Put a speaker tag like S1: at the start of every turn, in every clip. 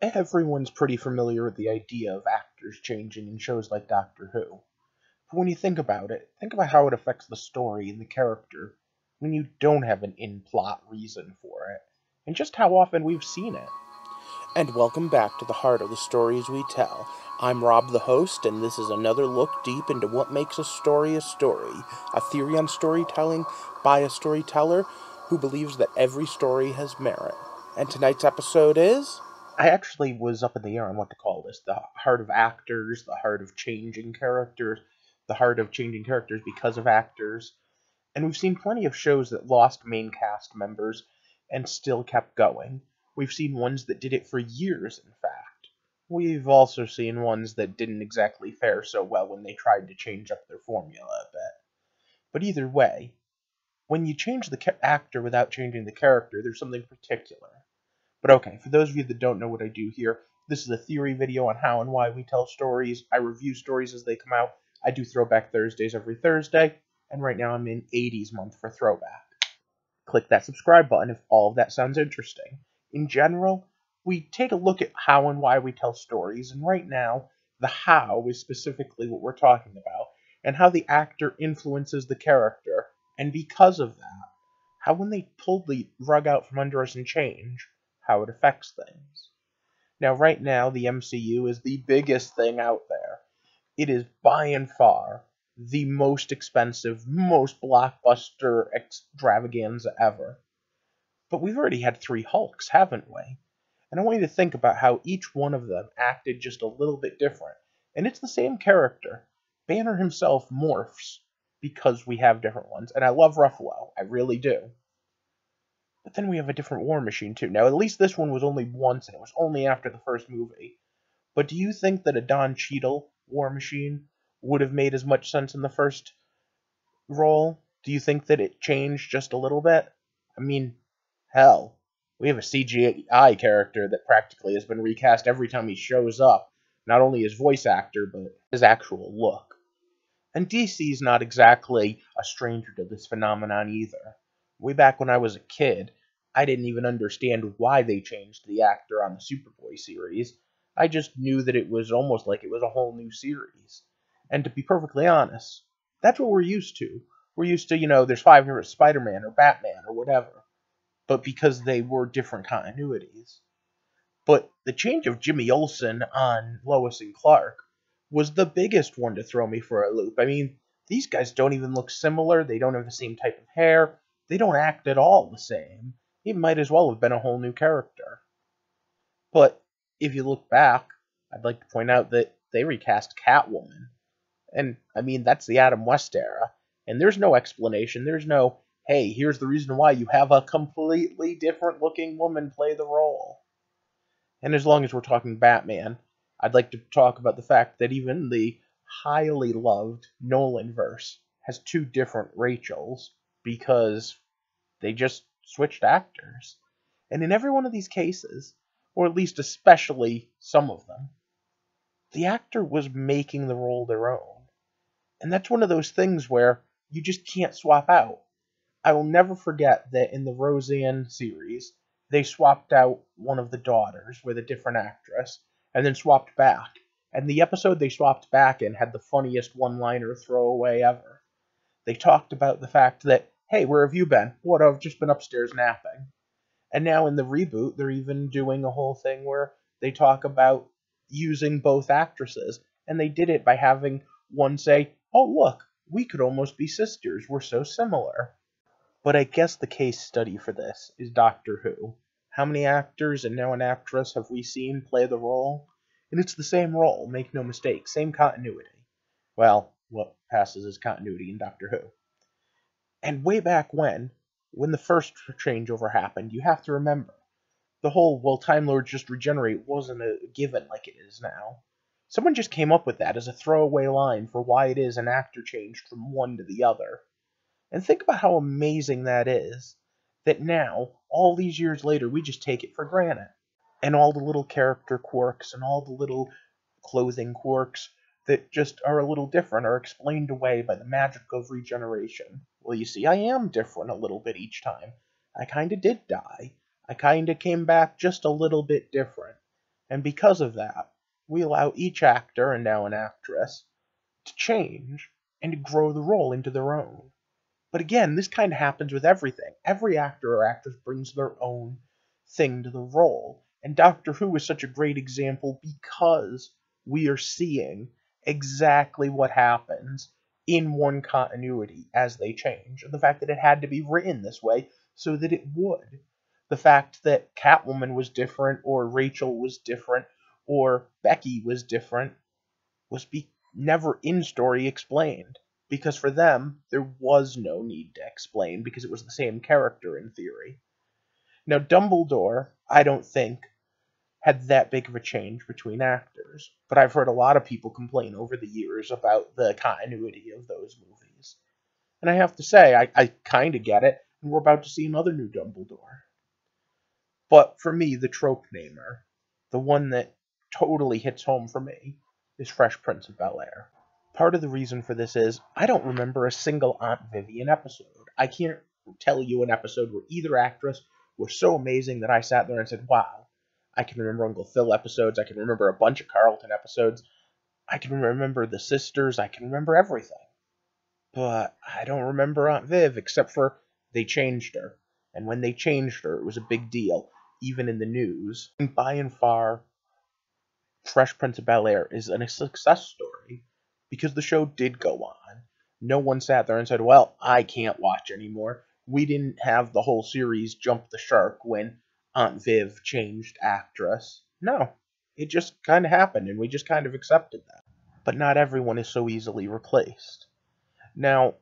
S1: Everyone's pretty familiar with the idea of actors changing in shows like Doctor Who. But when you think about it, think about how it affects the story and the character when you don't have an in-plot reason for it, and just how often we've seen it.
S2: And welcome back to the heart of the stories we tell. I'm Rob the host, and this is another look deep into what makes a story, a theory on storytelling by a storyteller who believes that every story has merit. And tonight's episode is...
S1: I actually was up in the air on what to call this: the heart of actors, the heart of changing characters, the heart of changing characters because of actors. And we've seen plenty of shows that lost main cast members and still kept going. We've seen ones that did it for years, in fact. We've also seen ones that didn't exactly fare so well when they tried to change up their formula a bit. But either way, when you change the actor without changing the character, there's something particular. But okay, for those of you that don't know what I do here, this is a theory video on how and why we tell stories. I review stories as they come out. I do Throwback Thursdays every Thursday, and right now I'm in 80s month for Throwback. Click that subscribe button if all of that sounds interesting. In general, we take a look at how and why we tell stories, and right now, the how is specifically what we're talking about, and how the actor influences the character, and because of that, how when they pull the rug out from under us and change, how it affects things. Now, right now, the MCU is the biggest thing out there. It is by and far the most expensive, most blockbuster extravaganza ever. But we've already had 3 Hulks, haven't we? And I want you to think about how each one of them acted just a little bit different. And it's the same character. Banner himself morphs because we have different ones. And I love Ruffalo. I really do. But then we have a different War Machine, too. Now, at least this one was only once, and it was only after the first movie. But do you think that a Don Cheadle War Machine would have made as much sense in the first role? Do you think that it changed just a little bit? I mean, hell, we have a CGI character that practically has been recast every time he shows up. Not only his voice actor, but his actual look. And DC's not exactly a stranger to this phenomenon either. Way back when I was a kid, I didn't even understand why they changed the actor on the Superboy series. I just knew that it was almost like it was a whole new series. And to be perfectly honest, that's what we're used to. We're used to, there's 5 different Spider-Man or Batman or whatever. But because they were different continuities. But the change of Jimmy Olsen on Lois and Clark was the biggest one to throw me for a loop. I mean, these guys don't even look similar. They don't have the same type of hair. They don't act at all the same. He might as well have been a whole new character. But if you look back, I'd like to point out that they recast Catwoman. And, I mean, that's the Adam West era. And there's no explanation. There's no, hey, here's the reason why you have a completely different looking woman play the role. And as long as we're talking Batman, I'd like to talk about the fact that even the highly loved Nolanverse has 2 different Rachels because they just switched actors. And in every one of these cases, or at least especially some of them, the actor was making the role their own. And that's one of those things where you just can't swap out. I will never forget that in the Roseanne series, they swapped out one of the daughters with a different actress, and then swapped back. And the episode they swapped back in had the funniest one-liner throwaway ever. They talked about the fact that, hey, where have you been? What, I've just been upstairs napping. And now in the reboot, they're even doing a whole thing where they talk about using both actresses. And they did it by having one say, oh, look, we could almost be sisters. We're so similar. But I guess the case study for this is Doctor Who. How many actors and now an actress have we seen play the role? And it's the same role, make no mistake, same continuity. Well, what passes as continuity in Doctor Who. And way back when the first changeover happened, you have to remember, the whole, well, Time Lords just regenerate wasn't a given like it is now. Someone just came up with that as a throwaway line for why it is an actor changed from one to the other. And think about how amazing that is, that now, all these years later, we just take it for granted. And all the little character quirks and all the little clothing quirks that just are a little different are explained away by the magic of regeneration. Well, you see, I am different a little bit each time. I kinda did die. I kinda came back just a little bit different. And because of that, we allow each actor, and now an actress, to change and to grow the role into their own. But again, this kind of happens with everything. Every actor or actress brings their own thing to the role. And Doctor Who is such a great example because we are seeing exactly what happens in one continuity as they change. The fact that it had to be written this way so that it would. The fact that Catwoman was different, or Rachel was different, or Becky was different, was never in story explained. Because for them, there was no need to explain, because it was the same character in theory. Now, Dumbledore, I don't think, had that big of a change between actors, but I've heard a lot of people complain over the years about the continuity of those movies. And I have to say, I kind of get it, and we're about to see another new Dumbledore. But for me, the trope namer, the one that totally hits home for me, is Fresh Prince of Bel-Air. Part of the reason for this is I don't remember a single Aunt Vivian episode. I can't tell you an episode where either actress was so amazing that I sat there and said, wow. I can remember Uncle Phil episodes. I can remember a bunch of Carlton episodes. I can remember the sisters. I can remember everything. But I don't remember Aunt Viv, except for they changed her. And when they changed her, it was a big deal, even in the news. And by and far, Fresh Prince of Bel-Air is a success story because the show did go on. No one sat there and said, well, I can't watch anymore. We didn't have the whole series jump the shark when Aunt Viv changed actress. No, it just kind of happened, and we just kind of accepted that. But not everyone is so easily replaced. Now,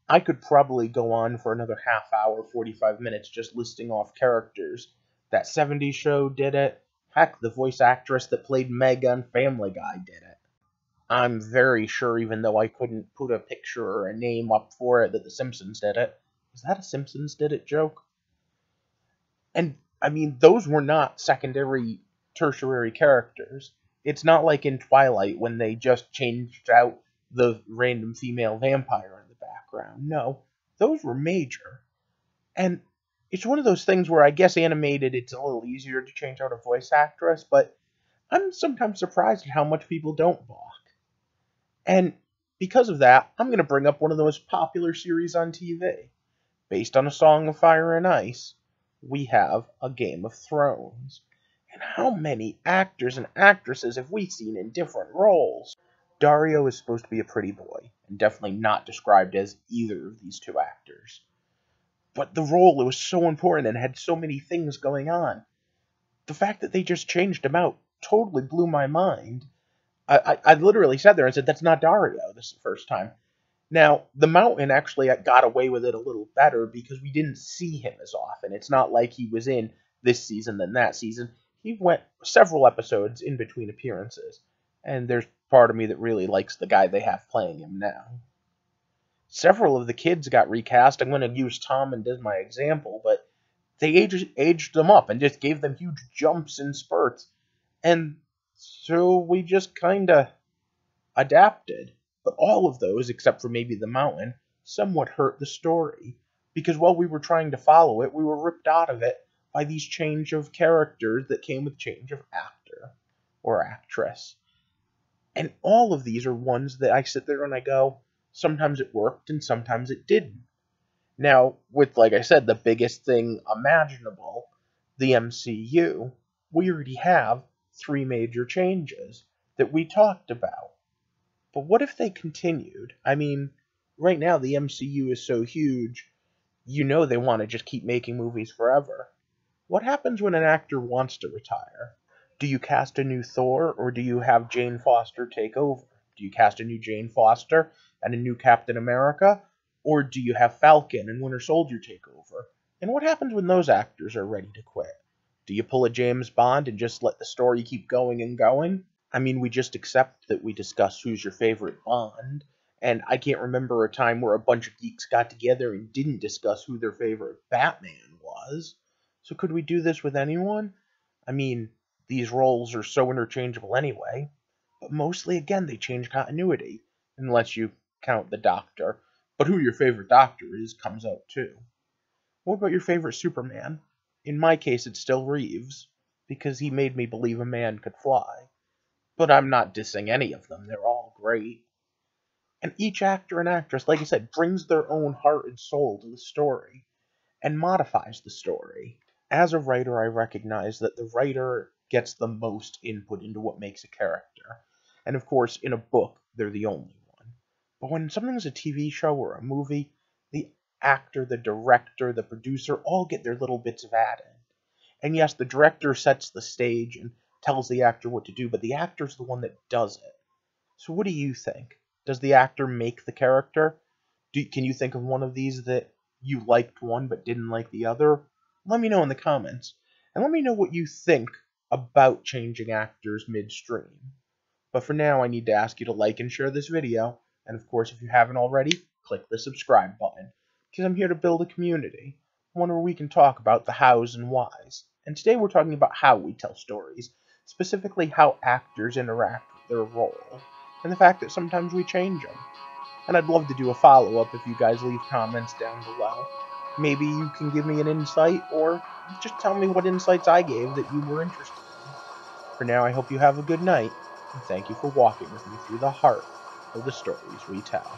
S1: I could probably go on for another half hour, 45 minutes, just listing off characters. That 70s show did it. Heck, the voice actress that played Meg on Family Guy did it. I'm very sure, even though I couldn't put a picture or a name up for it, that The Simpsons did it. Is that a Simpsons did it joke? And, I mean, those were not secondary, tertiary characters. It's not like in Twilight when they just changed out the random female vampire in the background. No, those were major. And it's one of those things where I guess animated it's a little easier to change out a voice actress, but I'm sometimes surprised at how much people don't balk. And because of that, I'm going to bring up one of the most popular series on TV. Based on A Song of Fire and Ice, we have A Game of Thrones. And how many actors and actresses have we seen in different roles? Daario is supposed to be a pretty boy, and definitely not described as either of these two actors. But the role, it was so important and had so many things going on. The fact that they just changed him out totally blew my mind. I literally sat there and said, that's not Daario. This is the first time. Now, The Mountain actually got away with it a little better because we didn't see him as often. It's not like he was in this season then that season. He went several episodes in between appearances. And there's part of me that really likes the guy they have playing him now. Several of the kids got recast. I'm going to use Tom and as my example, but they aged them up and just gave them huge jumps and spurts. And so we just kind of adapted. But all of those, except for maybe The Mountain, somewhat hurt the story. Because while we were trying to follow it, we were ripped out of it by these change of characters that came with change of actor or actress. And all of these are ones that I sit there and I go, sometimes it worked and sometimes it didn't. Now, with, like I said, the biggest thing imaginable, the MCU, we already have 3 major changes that we talked about. But what if they continued? I mean, right now the MCU is so huge, you know they want to just keep making movies forever. What happens when an actor wants to retire? Do you cast a new Thor, or do you have Jane Foster take over? Do you cast a new Jane Foster and a new Captain America? Or do you have Falcon and Winter Soldier take over? And what happens when those actors are ready to quit? Do you pull a James Bond and just let the story keep going and going? I mean, we just accept that we discuss who's your favorite Bond, and I can't remember a time where a bunch of geeks got together and didn't discuss who their favorite Batman was. So could we do this with anyone? I mean, these roles are so interchangeable anyway, but mostly, again, they change continuity, unless you count the Doctor. But who your favorite Doctor is comes out too. What about your favorite Superman? In my case, it's still Reeves, because he made me believe a man could fly. But I'm not dissing any of them, they're all great. And each actor and actress, like I said, brings their own heart and soul to the story and modifies the story. As a writer, I recognize that the writer gets the most input into what makes a character. And of course, in a book, they're the only one. But when something's a TV show or a movie, the actor, the director, the producer all get their little bits of add in. And yes, the director sets the stage and tells the actor what to do, but the actor's the one that does it. So what do you think? Does the actor make the character? Can you think of one of these that you liked one but didn't like the other? Let me know in the comments. And let me know what you think about changing actors midstream. But for now, I need to ask you to like and share this video. And of course, if you haven't already, click the subscribe button. Because I'm here to build a community, one where we can talk about the hows and whys. And today we're talking about how we tell stories, specifically how actors interact with their role, and the fact that sometimes we change them. And I'd love to do a follow-up if you guys leave comments down below. Maybe you can give me an insight, or just tell me what insights I gave that you were interested in. For now, I hope you have a good night, and thank you for walking with me through the heart of the stories we tell.